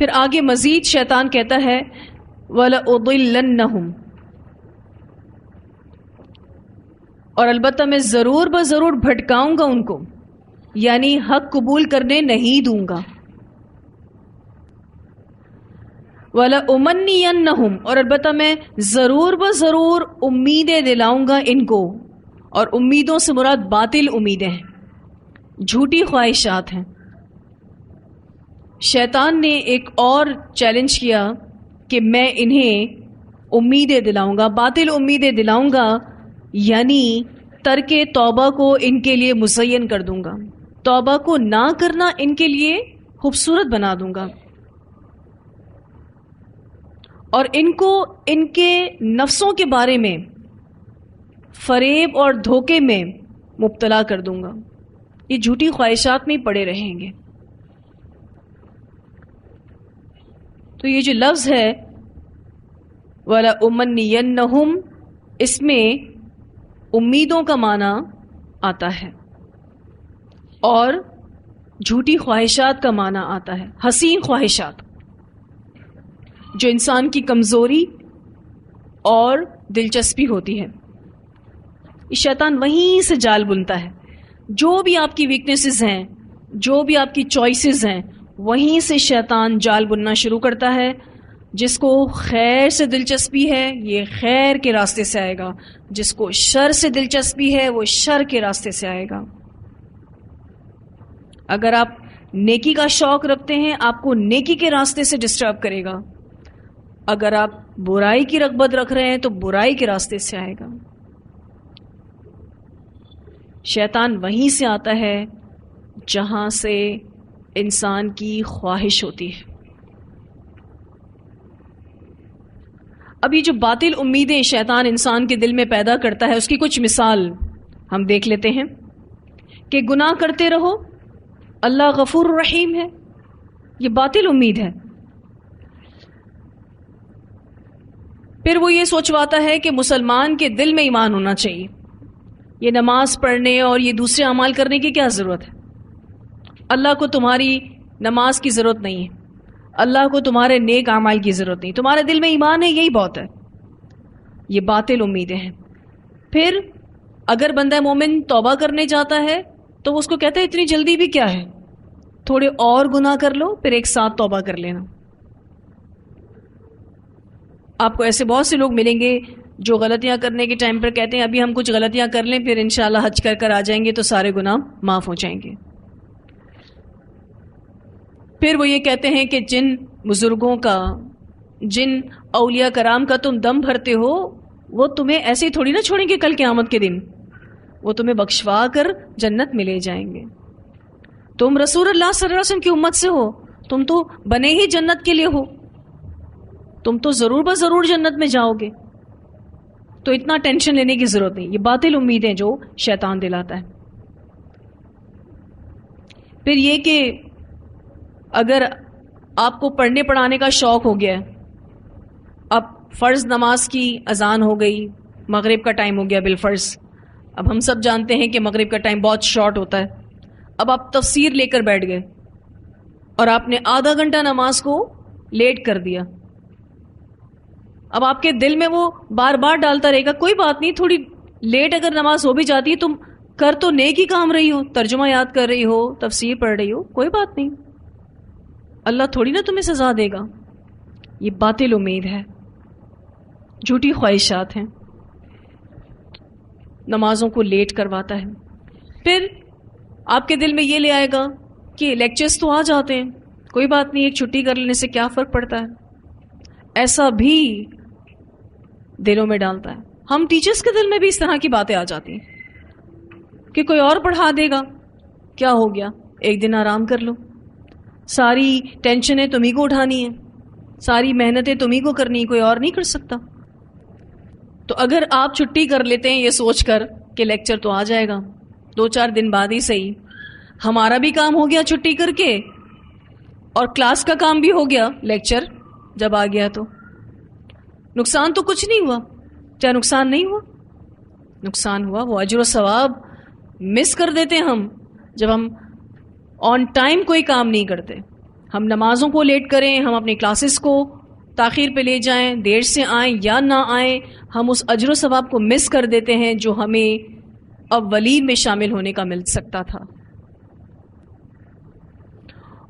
پھر آگے مزید شیطان کہتا ہے وَلَأُضِلَّنَّهُمْ، اور البتہ میں ضرور بضرور بھٹکاؤں گا ان کو، یعنی حق قبول کرنے نہیں دوں گا. وَلَأُمَنِّيَنَّهُمْ، اور البتہ میں ضرور بضرور امیدیں دلاؤں گا ان کو، اور امیدوں سے مراد باطل امیدیں ہیں، جھوٹی خواہشات ہیں. شیطان نے ایک اور چیلنج کیا کہ میں انہیں امیدیں دلاؤں گا، باطل امیدیں دلاؤں گا، یعنی ترک توبہ کو ان کے لیے مزین کر دوں گا، توبہ کو نہ کرنا ان کے لیے خوبصورت بنا دوں گا، اور ان کو ان کے نفسوں کے بارے میں فریب اور دھوکے میں مبتلا کر دوں گا، یہ جھوٹی خواہشات میں پڑے رہیں گے. تو یہ جو لفظ ہے وَلَأُمَنِّيَنَّهُمْ، اس میں امیدوں کا معنی آتا ہے اور جھوٹی خواہشات کا معنی آتا ہے، حسین خواہشات جو انسان کی کمزوری اور دلچسپی ہوتی ہے. شیطان وہیں سے جال بنتا ہے، جو بھی آپ کی ویکنیسز ہیں، جو بھی آپ کی چوائسز ہیں، وہیں سے شیطان جال بننا شروع کرتا ہے. جس کو خیر سے دلچسپی ہے یہ خیر کے راستے سے آئے گا، جس کو شر سے دلچسپی ہے وہ شر کے راستے سے آئے گا. اگر آپ نیکی کا شوق رکھتے ہیں آپ کو نیکی کے راستے سے ڈسٹرب کرے گا، اگر آپ برائی کی رغبت رکھ رہے ہیں تو برائی کے راستے سے آئے گا. شیطان وہیں سے آتا ہے جہاں سے انسان کی خواہش ہوتی ہے. اب یہ جو باطل امیدیں شیطان انسان کے دل میں پیدا کرتا ہے اس کی کچھ مثال ہم دیکھ لیتے ہیں کہ گناہ کرتے رہو، اللہ غفور الرحیم ہے، یہ باطل امید ہے. پھر وہ یہ سوچواتا ہے کہ مسلمان کے دل میں ایمان ہونا چاہیے، یہ نماز پڑھنے اور یہ دوسرے اعمال کرنے کی کیا ضرورت ہے، اللہ کو تمہاری نماز کی ضرورت نہیں ہے، اللہ کو تمہارے نیک اعمال کی ضرورت نہیں، تمہارے دل میں ایمان ہے یہی بہت ہے. یہ باطل امیدیں ہیں. پھر اگر بندہ مومن توبہ کرنے جاتا ہے تو وہ اس کو کہتا ہے اتنی جلدی بھی کیا ہے، تھوڑے اور گناہ کر لو پھر ایک ساتھ توبہ کر لینا. آپ کو ایسے بہت سے لوگ ملیں گے جو غلطیاں کرنے کے ٹائم پر کہتے ہیں ابھی ہم کچھ غلطیاں کر لیں پھر انشاءاللہ حج کر آ جائیں گے تو سارے گناہ معاف ہو جائیں گے. پھر وہ یہ کہتے ہیں کہ جن بزرگوں کا، جن اولیاء کرام کا تم دم بھرتے ہو وہ تمہیں ایسے ہی تھوڑی نہ چھوڑیں گے کل قیامت کے دن، وہ تمہیں بخشوا کر جنت میں لے جائیں گے. تم رسول اللہ صلی اللہ علیہ وسلم کی امت سے ہو، تم تو بنے ہی جنت کے لیے ہو، تم تو ضرور بضرور جنت میں جاؤ گے، تو اتنا ٹینشن لینے کی ضرورت نہیں. یہ باطل امیدیں جو شیطان دلاتا ہے. پھر یہ کہ اگر آپ کو پڑھنے پڑھانے کا شوق ہو گیا ہے، اب فرض نماز کی اذان ہو گئی، مغرب کا ٹائم ہو گیا بالفرض، اب ہم سب جانتے ہیں کہ مغرب کا ٹائم بہت شارٹ ہوتا ہے، اب آپ تفسیر لے کر بیٹھ گئے اور آپ نے آدھا گھنٹہ نماز کو لیٹ کر دیا. اب آپ کے دل میں وہ بار بار ڈالتا رہے گا کوئی بات نہیں، تھوڑی لیٹ اگر نماز ہو بھی جاتی ہے تم کر تو نیک ہی کام رہی ہو، ترجمہ یاد کر رہی ہو، تفسیر پڑھ رہی ہو، کوئی بات نہیں، اللہ تھوڑی نا تمہیں سزا دے گا. یہ باطل امید ہے، جھوٹی خواہشات ہیں، نمازوں کو لیٹ کرواتا ہے. پھر آپ کے دل میں یہ لے آئے گا کہ لیکچرز تو آ جاتے ہیں، کوئی بات نہیں، ایک چھٹی کر لینے سے کیا فرق پڑتا ہے. ایسا بھی دلوں میں ڈالتا ہے. ہم ٹیچرز کے دل میں بھی اس طرح کی باتیں آ جاتی ہیں کہ کوئی اور پڑھا دے گا، کیا ہو گیا، ایک دن آرام کر لو، ساری ٹینشنیں تمہیں کو اٹھانی ہیں، ساری محنتیں تمہیں کو کرنی، کوئی اور نہیں کر سکتا. تو اگر آپ چھٹی کر لیتے ہیں یہ سوچ کر کہ لیکچر تو آ جائے گا 2-4 دن بعد ہی صحیح، ہمارا بھی کام ہو گیا چھٹی کر کے اور کلاس کا کام بھی ہو گیا لیکچر جب آ گیا، تو نقصان تو کچھ نہیں ہوا. کیا نقصان نہیں ہوا؟ نقصان ہوا. وہ اجر و ثواب مس کر دیتے ہم جب ہم آن ٹائم کوئی کام نہیں کرتے. ہم نمازوں کو لیٹ کریں، ہم اپنی کلاسز کو تاخیر پہ لے جائیں، دیر سے آئیں یا نہ آئیں، ہم اس اجر و ثواب کو مس کر دیتے ہیں جو ہمیں اولین میں شامل ہونے کا مل سکتا تھا۔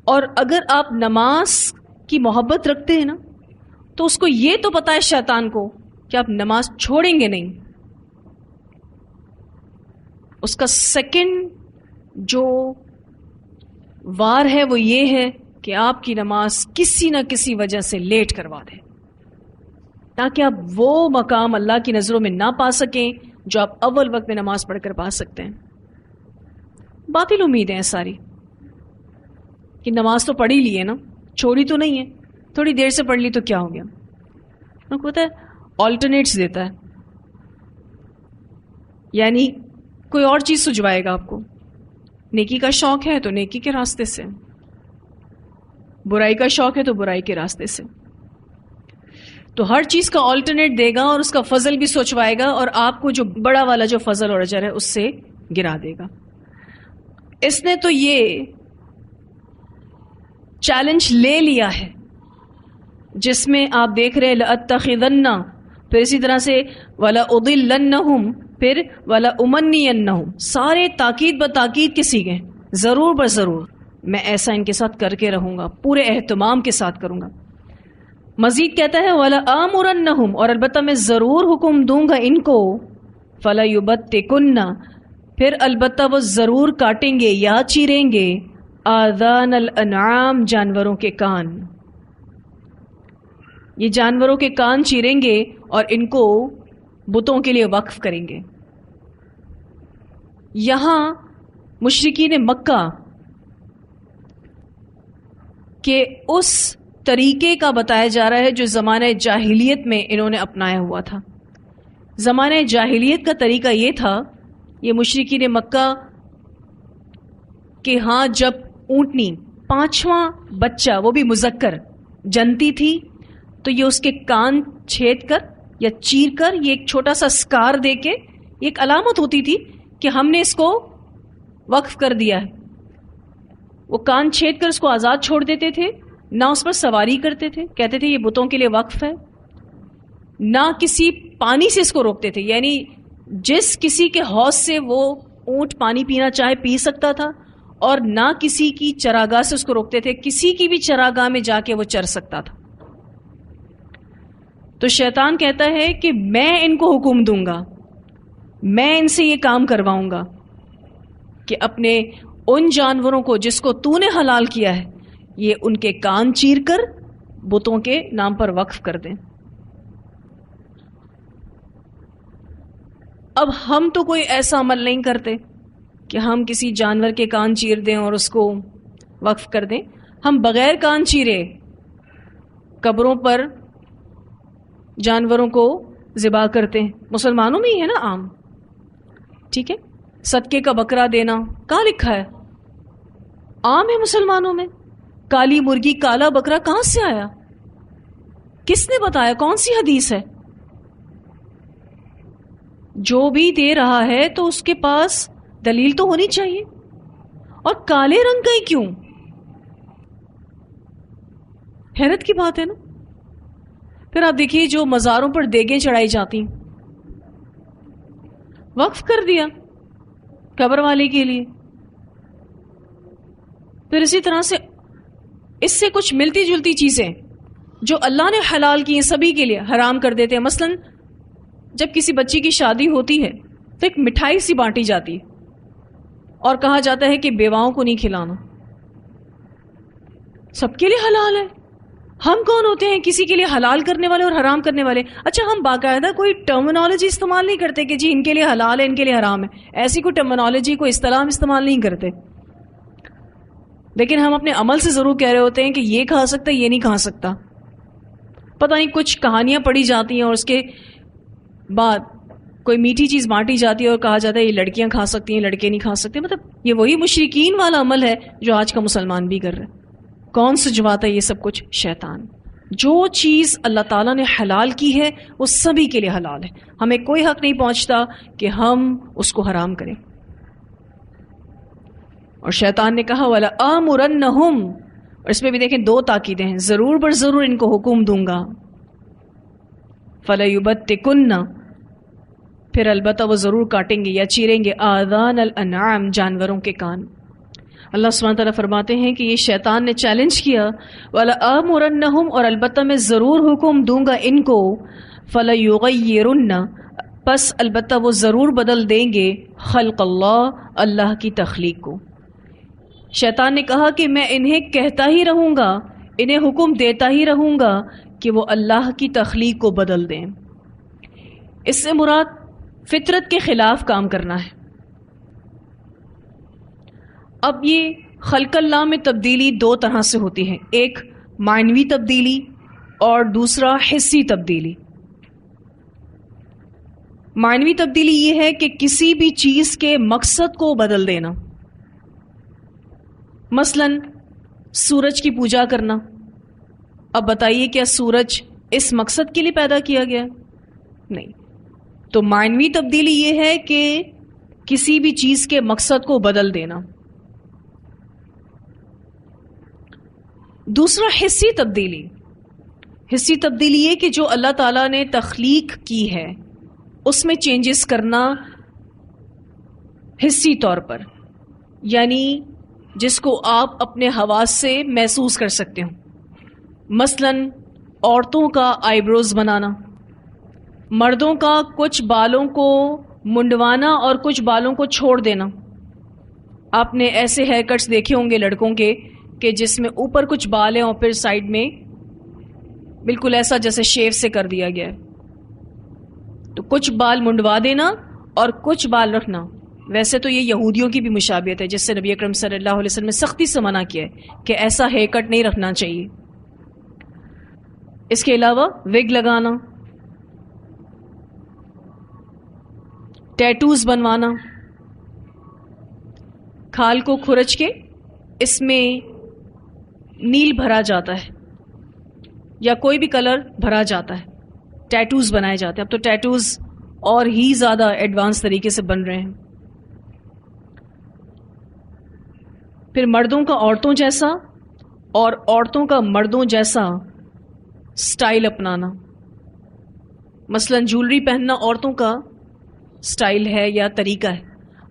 اور اگر آپ نماز کی محبت رکھتے ہیں نا تو اس کو یہ تو پتا ہے شیطان کو کہ آپ نماز چھوڑیں گے نہیں۔ اس کا سیکنڈ جو وار ہے وہ یہ ہے کہ آپ کی نماز کسی نہ کسی وجہ سے لیٹ کروا دے، تاکہ آپ وہ مقام اللہ کی نظروں میں نہ پا سکیں جو آپ اول وقت میں نماز پڑھ کر پا سکتے ہیں۔ باطل امیدیں ہیں ساری کہ نماز تو پڑھ ہی لی ہے نا، چھوڑی تو نہیں ہے، تھوڑی دیر سے پڑھ لی تو کیا ہو گیا۔ ان کو پتہ ہے آلٹرنیٹس دیتا ہے، یعنی کوئی اور چیز سجوائے گا آپ کو۔ نیکی کا شوق ہے تو نیکی کے راستے سے، برائی کا شوق ہے تو برائی کے راستے سے، تو ہر چیز کا آلٹرنیٹ دے گا اور اس کا فضل بھی سوچوائے گا اور آپ کو جو بڑا والا جو فضل اور اجر ہے اس سے گرا دے گا۔ اس نے تو یہ چیلنج لے لیا ہے جس میں آپ دیکھ رہے لَأَتَّخِذَنَّ، پھر اسی طرح سے وَلَأُضِلَّنَّهُمْ، پھر وَلَأُمَنِّيَنَّهُمْ، سارے تاکید بتاکید کے سیغے، ضرور بضرور میں ایسا ان کے ساتھ کر کے رہوں گا، پورے اہتمام کے ساتھ کروں گا۔ مزید کہتا ہے وَلَآمُرَنَّهُمْ، اور البتہ میں ضرور حکم دوں گا ان کو، فَلَيُبَتِّكُنَّ، پھر البتہ وہ ضرور کاٹیں گے یا چیریں گے، آذان الانعام، جانوروں کے کان، یہ جانوروں کے کان چیریں گے اور ان کو بتوں کے لیے وقف کریں گے۔ یہاں مشرکین مکہ کے اس طریقے کا بتایا جا رہا ہے جو زمانہ جاہلیت میں انہوں نے اپنایا ہوا تھا۔ زمانہ جاہلیت کا طریقہ یہ تھا، یہ مشرکین مکہ کہ ہاں جب اونٹنی 5واں بچہ وہ بھی مذکر جنتی تھی تو یہ اس کے کان چھید کر یا چیر کر، یہ ایک چھوٹا سا سکار دے کے، یہ ایک علامت ہوتی تھی کہ ہم نے اس کو وقف کر دیا ہے۔ وہ کان چھید کر اس کو آزاد چھوڑ دیتے تھے، نہ اس پر سواری کرتے تھے، کہتے تھے یہ بتوں کے لیے وقف ہے، نہ کسی پانی سے اس کو روکتے تھے، یعنی جس کسی کے حوض سے وہ اونٹ پانی پینا چاہے پی سکتا تھا، اور نہ کسی کی چراگاہ سے اس کو روکتے تھے، کسی کی بھی چراگاہ میں جا کے وہ چر سکتا تھا۔ تو شیطان کہتا ہے کہ میں ان کو حکم دوں گا، میں ان سے یہ کام کرواؤں گا کہ اپنے ان جانوروں کو جس کو تو نے حلال کیا ہے، یہ ان کے کان چیر کر بتوں کے نام پر وقف کر دیں۔ اب ہم تو کوئی ایسا عمل نہیں کرتے کہ ہم کسی جانور کے کان چیر دیں اور اس کو وقف کر دیں۔ ہم بغیر کان چیرے قبروں پر جانوروں کو ذبح کرتے ہیں، مسلمانوں میں ہی ہے نا عام، ٹھیک ہے۔ صدقے کا بکرا دینا کہاں لکھا ہے؟ عام ہے مسلمانوں میں۔ کالی مرغی کالا بکرا کہاں سے آیا؟ کس نے بتایا؟ کون سی حدیث ہے؟ جو بھی دے رہا ہے تو اس کے پاس دلیل تو ہونی چاہیے۔ اور کالے رنگ کا ہی کیوں؟ حیرت کی بات ہے نا۔ پھر آپ دیکھیے جو مزاروں پر دیگیں چڑھائی جاتی، وقف کر دیا قبر والے کے لیے۔ پھر اسی طرح سے اس سے کچھ ملتی جلتی چیزیں جو اللہ نے حلال کی ہیں سبھی کے لیے حرام کر دیتے ہیں۔ مثلا جب کسی بچی کی شادی ہوتی ہے تو ایک مٹھائی سی بانٹی جاتی ہے اور کہا جاتا ہے کہ بیواؤں کو نہیں کھلانا، سب کے لیے حلال ہے۔ ہم کون ہوتے ہیں کسی کے لیے حلال کرنے والے اور حرام کرنے والے؟ اچھا ہم باقاعدہ کوئی ٹرمینالوجی استعمال نہیں کرتے کہ جی ان کے لیے حلال ہے ان کے لیے حرام ہے، ایسی کوئی ٹرمینالوجی کوئی اصطلاح استعمال نہیں کرتے، لیکن ہم اپنے عمل سے ضرور کہہ رہے ہوتے ہیں کہ یہ کھا سکتا یہ نہیں کھا سکتا۔ پتہ نہیں کچھ کہانیاں پڑھی جاتی ہیں اور اس کے بعد کوئی میٹھی چیز بانٹی جاتی ہے اور کہا جاتا ہے یہ لڑکیاں کھا سکتی ہیں لڑکے نہیں کھا سکتے۔ مطلب یہ وہی مشرکین والا عمل ہے جو آج کا مسلمان بھی کر رہے ہیں۔ کون سجواتا ہے یہ سب کچھ؟ شیطان۔ جو چیز اللہ تعالیٰ نے حلال کی ہے وہ سبھی کے لیے حلال ہے، ہمیں کوئی حق نہیں پہنچتا کہ ہم اس کو حرام کریں۔ اور شیطان نے کہا وَلَآمُرَنَّهُمْ، اور اس میں بھی دیکھیں دو تاکیدیں ہیں، ضرور بر ضرور ان کو حکم دوں گا، فَلَيُبَتِّكُنَّ، پھر البتہ وہ ضرور کاٹیں گے یا چیریں گے، آذان الانعام، جانوروں کے کان۔ اللہ سبحانہ تعالیٰ فرماتے ہیں کہ یہ شیطان نے چیلنج کیا، وَلَآمُرَنَّهُمْ، اور البتہ میں ضرور حکم دوں گا ان کو، فَلَيُغَيِّرُنَّ، پس البتہ وہ ضرور بدل دیں گے، خلق اللہ، اللہ کی تخلیق کو۔ شیطان نے کہا کہ میں انہیں کہتا ہی رہوں گا، انہیں حکم دیتا ہی رہوں گا کہ وہ اللہ کی تخلیق کو بدل دیں۔ اس سے مراد فطرت کے خلاف کام کرنا ہے۔ اب یہ خلق اللہ میں تبدیلی دو طرح سے ہوتی ہے، ایک معنوی تبدیلی اور دوسرا حسی تبدیلی۔ معنوی تبدیلی یہ ہے کہ کسی بھی چیز کے مقصد کو بدل دینا، مثلا سورج کی پوجا کرنا۔ اب بتائیے کیا سورج اس مقصد کے لیے پیدا کیا گیا؟ نہیں۔ تو معنوی تبدیلی یہ ہے کہ کسی بھی چیز کے مقصد کو بدل دینا۔ دوسرا حسی تبدیلی۔ حسی تبدیلی یہ کہ جو اللہ تعالیٰ نے تخلیق کی ہے اس میں چینجز کرنا حسی طور پر، یعنی جس کو آپ اپنے حواس سے محسوس کر سکتے ہو، مثلا عورتوں کا آئی بروز بنانا، مردوں کا کچھ بالوں کو منڈوانا اور کچھ بالوں کو چھوڑ دینا۔ آپ نے ایسے ہیئر کٹس دیکھے ہوں گے لڑکوں کے کہ جس میں اوپر کچھ بال ہیں اور پھر سائڈ میں بالکل ایسا جیسے شیو سے کر دیا گیا ہے۔ تو کچھ بال منڈوا دینا اور کچھ بال رکھنا۔ ویسے تو یہ یہودیوں کی بھی مشابہت ہے جس سے نبی اکرم صلی اللہ علیہ وسلم نے سختی سے منع کیا ہے کہ ایسا ہیئر کٹ نہیں رکھنا چاہیے۔ اس کے علاوہ وگ لگانا، ٹیٹوز بنوانا، کھال کو کھرچ کے اس میں نیل بھرا جاتا ہے یا کوئی بھی کلر بھرا جاتا ہے، ٹیٹوز بنائے جاتے ہیں۔ اب تو ٹیٹوز اور ہی زیادہ ایڈوانس طریقے سے بن رہے ہیں۔ پھر مردوں کا عورتوں جیسا اور عورتوں کا مردوں جیسا سٹائل اپنانا، مثلا جولری پہننا عورتوں کا سٹائل ہے یا طریقہ ہے،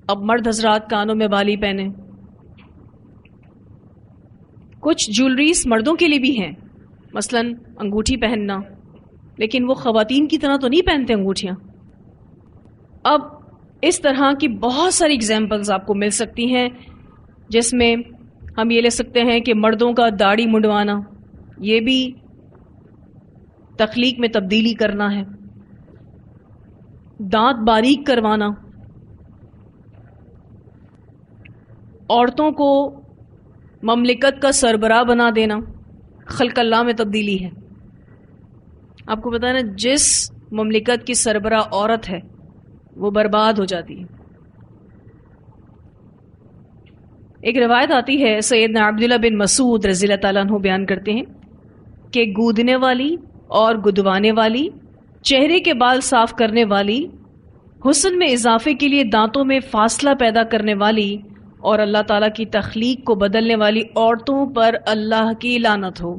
اب مرد حضرات کانوں میں بالی پہنے۔ کچھ جولریز مردوں کے لیے بھی ہیں، مثلا انگوٹھی پہننا، لیکن وہ خواتین کی طرح تو نہیں پہنتے انگوٹھیاں۔ اب اس طرح کی بہت ساری اگزامپلز آپ کو مل سکتی ہیں جس میں ہم یہ لے سکتے ہیں کہ مردوں کا داڑھی منڈوانا، یہ بھی تخلیق میں تبدیلی کرنا ہے، دانت باریک کروانا، عورتوں کو مملکت کا سربراہ بنا دینا، خلق اللہ میں تبدیلی ہے۔ آپ کو پتہ ہے نا، جس مملکت کی سربراہ عورت ہے وہ برباد ہو جاتی ہے۔ ایک روایت آتی ہے، سیدنا عبداللہ بن مسعود رضی اللہ تعالیٰ عنہ بیان کرتے ہیں کہ گودنے والی اور گدوانے والی، چہرے کے بال صاف کرنے والی، حسن میں اضافے کے لیے دانتوں میں فاصلہ پیدا کرنے والی اور اللہ تعالیٰ کی تخلیق کو بدلنے والی عورتوں پر اللہ کی لعنت ہو۔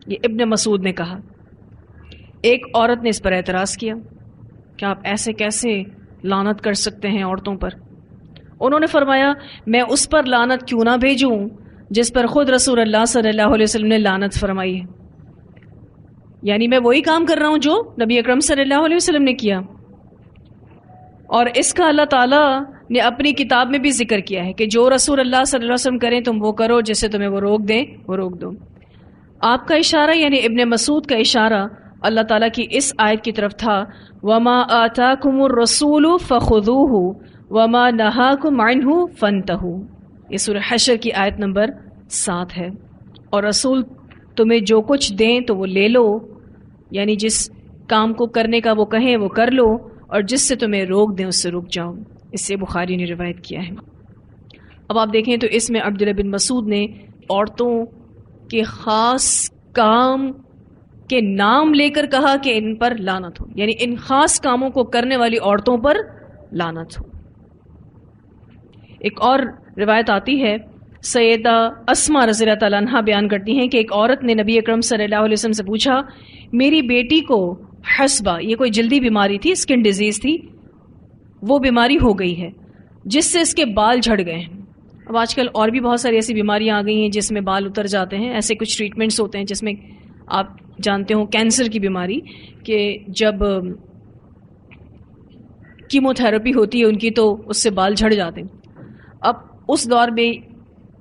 یہ ابن مسعود نے کہا۔ ایک عورت نے اس پر اعتراض کیا کہ آپ ایسے کیسے لعنت کر سکتے ہیں عورتوں پر؟ انہوں نے فرمایا، میں اس پر لعنت کیوں نہ بھیجوں جس پر خود رسول اللہ صلی اللہ علیہ وسلم نے لعنت فرمائی ہے۔ یعنی میں وہی کام کر رہا ہوں جو نبی اکرم صلی اللہ علیہ وسلم نے کیا، اور اس کا اللہ تعالیٰ نے اپنی کتاب میں بھی ذکر کیا ہے کہ جو رسول اللہ صلی اللہ علیہ وسلم کریں تم وہ کرو، جسے تمہیں وہ روک دیں وہ روک دو۔ آپ کا اشارہ یعنی ابن مسعود کا اشارہ اللہ تعالیٰ کی اس آیت کی طرف تھا، وَمَا آتَاكُمُ الرَّسُولُ فَخُذُوهُ وَمَا نَهَاكُمْ عَنْهُ فَانْتَهُوا۔ یہ سورہ حشر کی آیت نمبر 7 ہے۔ اور رسول تمہیں جو کچھ دیں تو وہ لے لو، یعنی جس کام کو کرنے کا وہ کہیں وہ کر لو، اور جس سے تمہیں روک دیں اس سے رک جاؤ۔ اس سے بخاری نے روایت کیا ہے۔ اب آپ دیکھیں تو اس میں عبداللہ بن مسعود نے عورتوں کے خاص کام کے نام لے کر کہا کہ ان پر لعنت ہو، یعنی ان خاص کاموں کو کرنے والی عورتوں پر لعنت ہو۔ ایک اور روایت آتی ہے سیدہ اسما رضی اللہ تعالیٰ عنہ بیان کرتی ہیں کہ ایک عورت نے نبی اکرم صلی اللہ علیہ وسلم سے پوچھا، میری بیٹی کو حسبہ، یہ کوئی جلدی بیماری تھی، اسکن ڈیزیز تھی، وہ بیماری ہو گئی ہے جس سے اس کے بال جھڑ گئے ہیں۔ اب آج کل اور بھی بہت ساری ایسی بیماریاں آ گئی ہیں جس میں بال اتر جاتے ہیں، ایسے کچھ ٹریٹمنٹس ہوتے ہیں جس میں آپ جانتے ہوں کینسر کی بیماری کہ جب کیمو تھراپی ہوتی ہے ان کی تو اس سے بال جھڑ جاتے ہیں۔ اب اس دور میں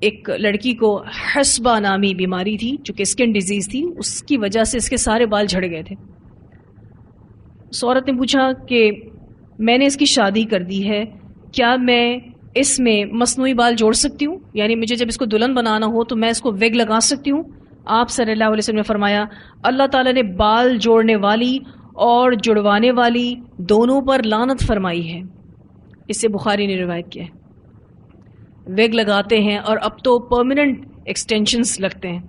ایک لڑکی کو حسبہ نامی بیماری تھی جو کہ اسکن ڈیزیز تھی، اس کی وجہ سے اس کے سارے بال جھڑ گئے تھے۔ اس عورت نے پوچھا کہ میں نے اس کی شادی کر دی ہے، کیا میں اس میں مصنوعی بال جوڑ سکتی ہوں؟ یعنی مجھے جب اس کو دلہن بنانا ہو تو میں اس کو ویگ لگا سکتی ہوں؟ آپ صلی اللہ علیہ وسلم نے فرمایا، اللہ تعالیٰ نے بال جوڑنے والی اور جڑوانے والی دونوں پر لعنت فرمائی ہے۔ اس سے بخاری نے روایت کیا ہے۔ ویگ لگاتے ہیں اور اب تو پرماننٹ ایکسٹینشنز لگتے ہیں۔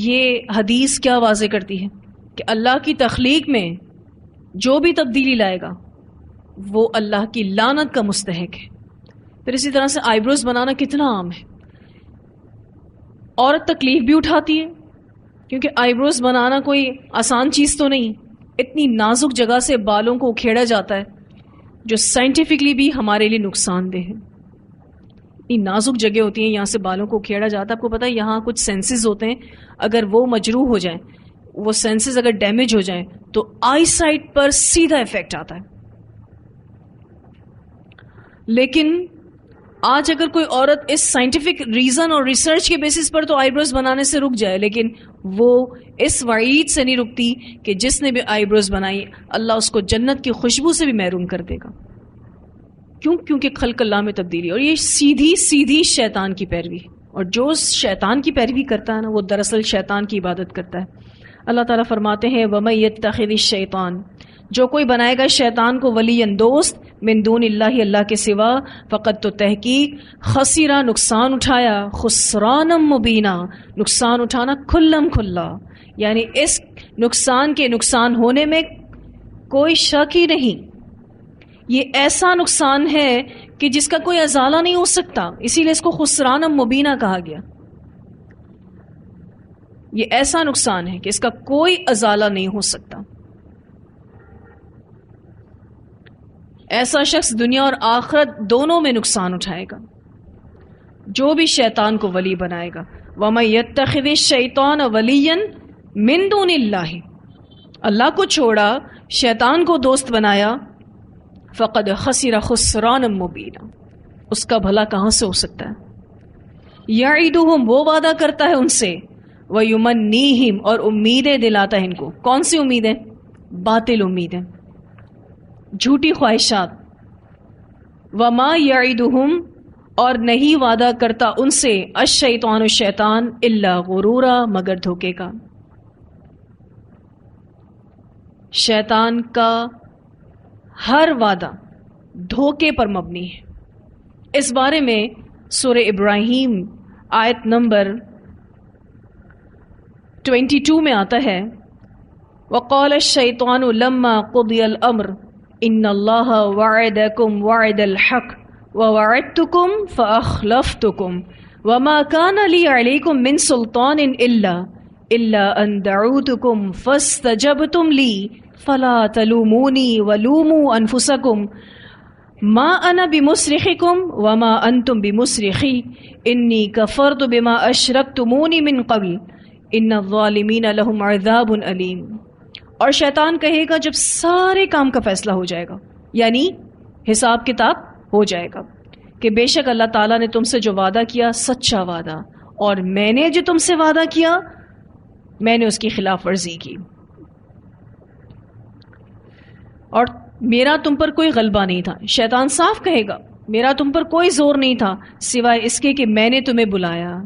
یہ حدیث کیا واضح کرتی ہے کہ اللہ کی تخلیق میں جو بھی تبدیلی لائے گا وہ اللہ کی لعنت کا مستحق ہے۔ پھر اسی طرح سے آئی بروز بنانا کتنا عام ہے، عورت تکلیف بھی اٹھاتی ہے کیونکہ آئی بروز بنانا کوئی آسان چیز تو نہیں، اتنی نازک جگہ سے بالوں کو اکھیڑا جاتا ہے جو سائنٹیفکلی بھی ہمارے لیے نقصان دہ ہے۔ اتنی نازک جگہ ہوتی ہیں، یہاں سے بالوں کو اکھیڑا جاتا ہے۔ آپ کو پتہ ہے یہاں کچھ سینسز ہوتے ہیں، اگر وہ مجروح ہو جائیں، وہ سینسز اگر ڈیمیج ہو جائیں تو آئی سائٹ پر سیدھا افیکٹ آتا ہے۔ لیکن آج اگر کوئی عورت اس سائنٹیفک ریزن اور ریسرچ کے بیسس پر تو آئی بروز بنانے سے رک جائے، لیکن وہ اس وعید سے نہیں رکتی کہ جس نے بھی آئی بروز بنائی اللہ اس کو جنت کی خوشبو سے بھی محروم کر دے گا۔ کیوں؟ کیونکہ خلق اللہ میں تبدیلی، اور یہ سیدھی شیطان کی پیروی، اور جو شیطان کی پیروی کرتا ہے نا وہ دراصل شیطان کی عبادت کرتا ہے۔ اللہ تعالیٰ فرماتے ہیں وَمَن يَتَّخِذِ الشَّيْطَانَ، جو کوئی بنائے گا شیطان کو ولیًا دوست من دون اللہ، اللہ کے سوا، فقط تو تحقیق خسرا نقصان اٹھایا، خسرانا مبینہ نقصان اٹھانا کھلم کھلا، یعنی اس نقصان کے نقصان ہونے میں کوئی شک ہی نہیں۔ یہ ایسا نقصان ہے کہ جس کا کوئی ازالہ نہیں ہو سکتا، اسی لیے اس کو خسرانا مبینہ کہا گیا۔ یہ ایسا نقصان ہے کہ اس کا کوئی ازالہ نہیں ہو سکتا۔ ایسا شخص دنیا اور آخرت دونوں میں نقصان اٹھائے گا جو بھی شیطان کو ولی بنائے گا۔ وَمَن يَتَّخِذِ الشَّيْطَانَ وَلِيًّا مِن دُونِ اللَّهِ، اللہ کو چھوڑا شیطان کو دوست بنایا، فقد خسر خسرانا مبینا، اس کا بھلا کہاں سے ہو سکتا ہے۔ یعیدہم، وہ وعدہ کرتا ہے ان سے، ویمنیہم، اور امیدیں دلاتا ہے ان کو۔ کون سی امیدیں؟ باطل امیدیں، جھوٹی خواہشات۔ وما یعیدہم، اور نہیں وعدہ کرتا ان سے، الشیطان الشیطان، الا غرورا، مگر دھوکے کا۔ شیطان کا ہر وعدہ دھوکے پر مبنی ہے۔ اس بارے میں سورہ ابراہیم آیت نمبر 22 میں آتا ہے، وقال الشیطان لما قضی الامر ان اللہ وعدکم وعد الحق ووعدتکم فاخلفتکم وما کان لی علیکم من سلطان الا ان دعوتکم فاستجبتم لی فلا تلومونی ولوموا انفسکم ما انا بمصرخکم وما انتم بمصرخی انی کفرت بما اشرکتمونی من قبل ان الظالمین لہم عذاب علیم۔ اور شیطان کہے گا جب سارے کام کا فیصلہ ہو جائے گا، یعنی حساب کتاب ہو جائے گا، کہ بے شک اللہ تعالیٰ نے تم سے جو وعدہ کیا سچا وعدہ، اور میں نے جو تم سے وعدہ کیا میں نے اس کی خلاف ورزی کی، اور میرا تم پر کوئی غلبہ نہیں تھا۔ شیطان صاف کہے گا میرا تم پر کوئی زور نہیں تھا سوائے اس کے کہ میں نے تمہیں بلایا،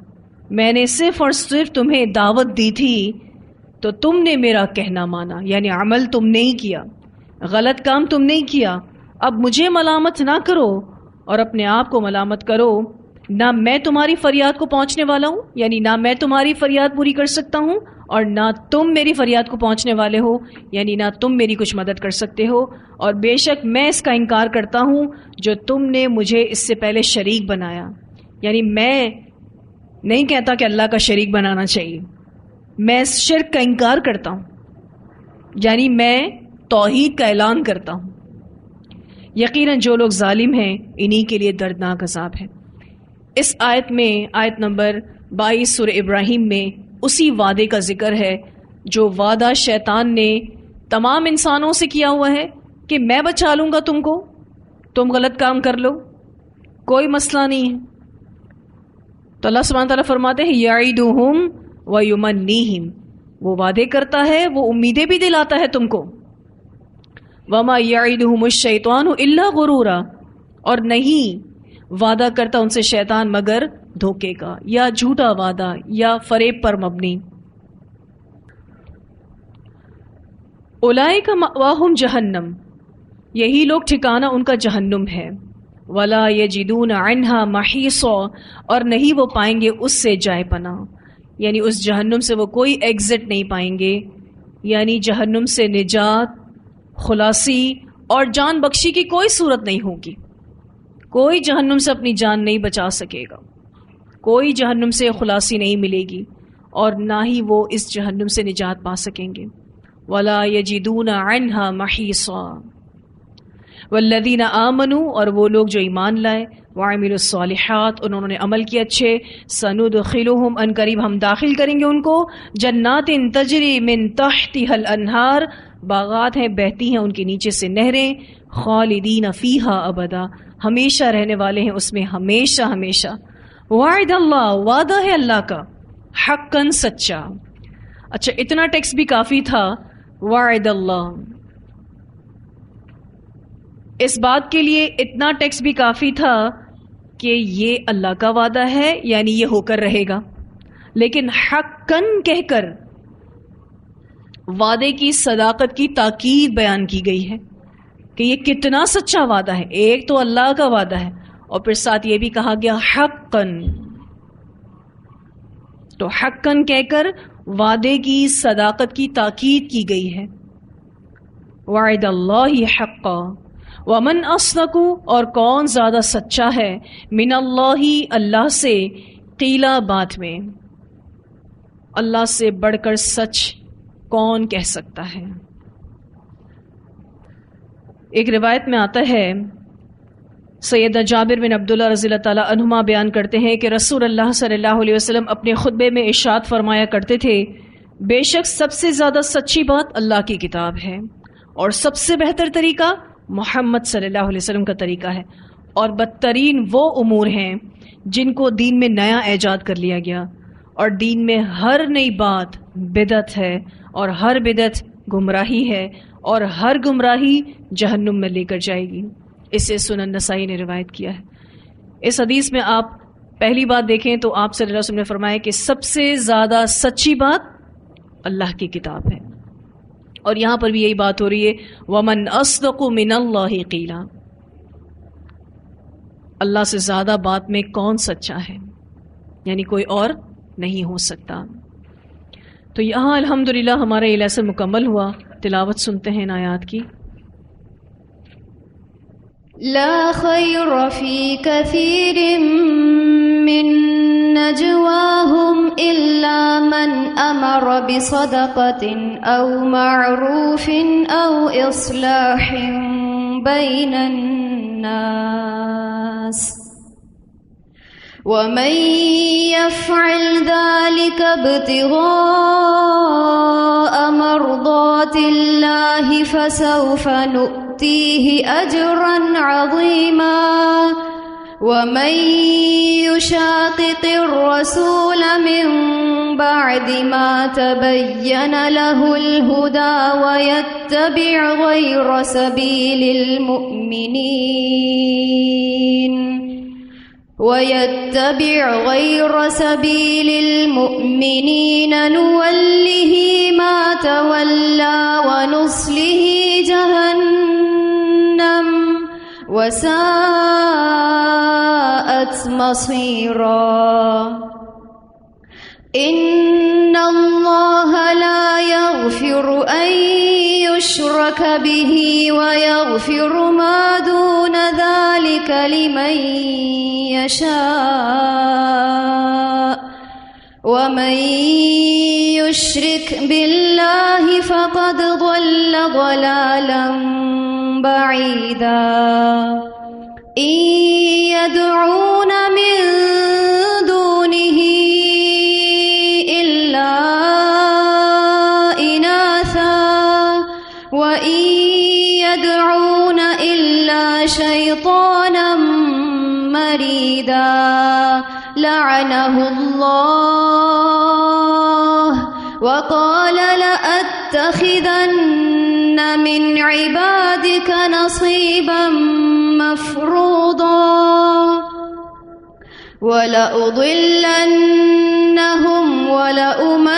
میں نے صرف اور صرف تمہیں دعوت دی تھی تو تم نے میرا کہنا مانا، یعنی عمل تم نہیں کیا، غلط کام تم نہیں کیا۔ اب مجھے ملامت نہ کرو اور اپنے آپ کو ملامت کرو، نہ میں تمہاری فریاد کو پہنچنے والا ہوں، یعنی نہ میں تمہاری فریاد پوری کر سکتا ہوں اور نہ تم میری فریاد کو پہنچنے والے ہو، یعنی نہ تم میری کچھ مدد کر سکتے ہو، اور بے شک میں اس کا انکار کرتا ہوں جو تم نے مجھے اس سے پہلے شریک بنایا. یعنی میں نہیں کہتا کہ اللہ کا شریک بنانا چاہیے، میں اس شرک کا انکار کرتا ہوں، یعنی میں توحید کا اعلان کرتا ہوں. یقیناً جو لوگ ظالم ہیں انہی کے لیے دردناک عذاب ہے. اس آیت میں، آیت نمبر 22 سورہ ابراہیم میں اسی وعدے کا ذکر ہے جو وعدہ شیطان نے تمام انسانوں سے کیا ہوا ہے کہ میں بچا لوں گا تم کو، تم غلط کام کر لو، کوئی مسئلہ نہیں ہے. تو اللہ سبحانہ تعالیٰ فرماتے ہیں یعیدہم ویمنیہم، وہ وعدے کرتا ہے، وہ امیدیں بھی دلاتا ہے تم کو. وما یعیدہم الشیطان الا غرورا، اور نہیں وعدہ کرتا ان سے شیطان مگر دھوکے کا یا جھوٹا وعدہ یا فریب پر مبنی. اولئک مأواہم جہنم، یہی لوگ ٹھکانہ ان کا جہنم ہے. ولا یجدون عنہا محیصا، اور نہیں وہ پائیں گے اس سے جائے پناہ، یعنی اس جہنم سے وہ کوئی ایگزٹ نہیں پائیں گے، یعنی جہنم سے نجات، خلاصی اور جان بخشی کی کوئی صورت نہیں ہوگی. کوئی جہنم سے اپنی جان نہیں بچا سکے گا، کوئی جہنم سے خلاصی نہیں ملے گی، اور نہ ہی وہ اس جہنم سے نجات پا سکیں گے. ولا یجدون عنہا محیصا. والذین آمنوا، اور وہ لوگ جو ایمان لائے، وعملوا الصالحات، انہوں نے عمل کیے اچھے، سندخلہم، ان قریب ہم داخل کریں گے ان کو، جنات تجری من تحتها الانہار، باغات ہیں بہتی ہیں ان کے نیچے سے نہریں، خالدین فیہا ابدا، ہمیشہ رہنے والے ہیں اس میں ہمیشہ ہمیشہ. وعد اللہ، وعدہ ہے اللہ کا، حقاً سچا. اچھا اتنا ٹیکسٹ بھی کافی تھا، وعد اللہ، اس بات کے لیے اتنا ٹیکسٹ بھی کافی تھا کہ یہ اللہ کا وعدہ ہے، یعنی یہ ہو کر رہے گا. لیکن حقاً کہہ کر وعدے کی صداقت کی تاکید بیان کی گئی ہے کہ یہ کتنا سچا وعدہ ہے. ایک تو اللہ کا وعدہ ہے، اور پھر ساتھ یہ بھی کہا گیا حقاً. تو حقاً کہہ کر وعدے کی صداقت کی تاکید کی گئی ہے. وعد اللہ حقا ومن اصدق، اور کون زیادہ سچا ہے، من اللہ، اللہ سے، قیلا، بات میں. اللہ سے بڑھ کر سچ کون کہہ سکتا ہے. ایک روایت میں آتا ہے، سیدنا جابر بن عبداللہ رضی اللہ تعالیٰ عنہما بیان کرتے ہیں کہ رسول اللہ صلی اللہ علیہ وسلم اپنے خطبے میں ارشاد فرمایا کرتے تھے، بے شک سب سے زیادہ سچی بات اللہ کی کتاب ہے، اور سب سے بہتر طریقہ محمد صلی اللہ علیہ وسلم کا طریقہ ہے، اور بدترین وہ امور ہیں جن کو دین میں نیا ایجاد کر لیا گیا، اور دین میں ہر نئی بات بدعت ہے، اور ہر بدعت گمراہی ہے، اور ہر گمراہی جہنم میں لے کر جائے گی. اسے سنن نسائی نے روایت کیا ہے. اس حدیث میں آپ پہلی بات دیکھیں تو آپ صلی اللہ علیہ وسلم نے فرمایا کہ سب سے زیادہ سچی بات اللہ کی کتاب ہے، اور یہاں پر بھی یہی بات ہو رہی ہے، وَمَنْ أَصْدَقُ مِنَ اللَّهِ قِيلًا، اللہ سے زیادہ بات میں کون سچا ہے، یعنی کوئی اور نہیں ہو سکتا. تو یہاں الحمدللہ ہمارا یہ لیسن مکمل ہوا. تلاوت سنتے ہیں ان آیات کی. لا خير في كثير من نجواهم إلا من أمر بصدقة أو معروف أو إصلاح بين الناس ومن يفعل ذلك ابتغاء مرضات الله فسوف نؤتيه أجرا عظيما ومن يشاقق الرسول من بعد ما تبين له الهدى ويتبع غير سبيل المؤمنين نوله ما تولى ونصله جهنم وساءت مصيرا. إن الله الله لا يغفر أن يشرك به ويغفر ما دون ذلك لمن يشاء ومن يشرك بالله فقد ضل ضلالا بعيدا إن يدعون من دونه إلا إناثا وإن يدعون إلا شيطانا مريدا لعنه الله وقال لأتخذن من عبادك نصيبا مفروضا ولأضلنهم ولأمنينهم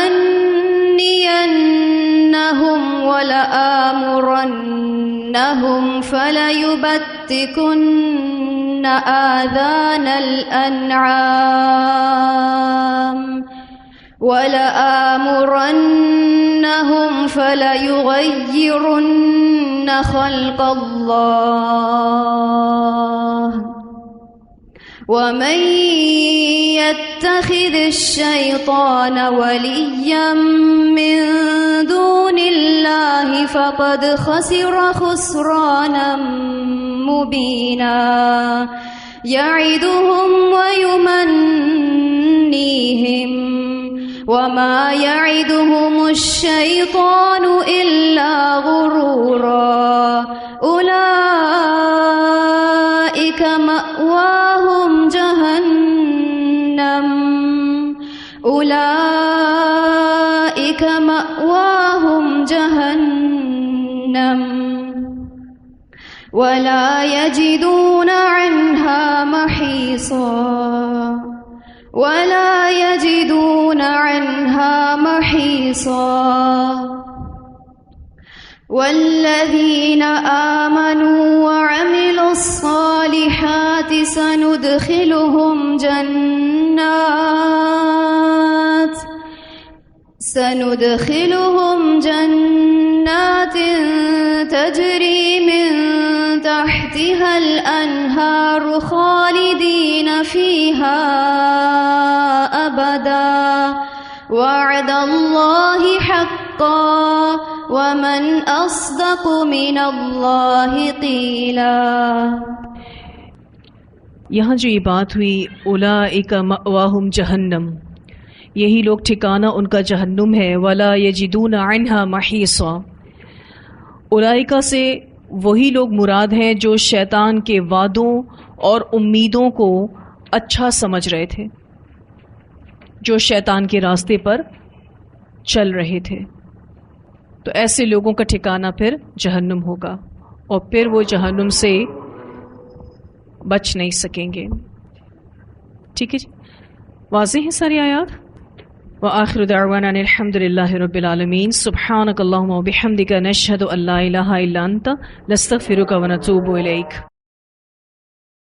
ولآمرنهم فليبتكن آذان الأنعام ولآمرنهم فليغيرن خلق الله ومن يتخذ الشيطان وليا من دون الله فقد خسر خسرانا مبينا يعدهم ويمنيهم وما يعدهم الشيطان إلا غرورا أولئك مأواهم جهنم أولئك مأواهم جهنم ولا يجدون عنها محيصا ولا يجدون عنها محيصا والذين آمنوا وعملوا الصالحات سندخلهم جنات تجري من تحتها الأنهار خالدين فيها أبدا وعد الله حقا ومن أصدق من الله قيلا. یہاں جو یہ بات ہوئی اولئک مأواہم جہنم، یہی لوگ ٹھکانہ ان کا جہنم ہے. ولا یجدون عنہا محیصا، اولئک سے وہی لوگ مراد ہیں جو شیطان کے وعدوں اور امیدوں کو اچھا سمجھ رہے تھے، جو شیطان کے راستے پر چل رہے تھے. تو ایسے لوگوں کا ٹھکانہ پھر جہنم ہوگا اور پھر وہ جہنم سے بچ نہیں سکیں گے. ٹھیک ہے جی، واضح ہیں ساری آیات. وآخر دعوانا الحمد للہ رب العالمین. سبحانک اللہم وبحمدک نشہد ان لا الہ الا انت نستغفرک ونتوب الیک.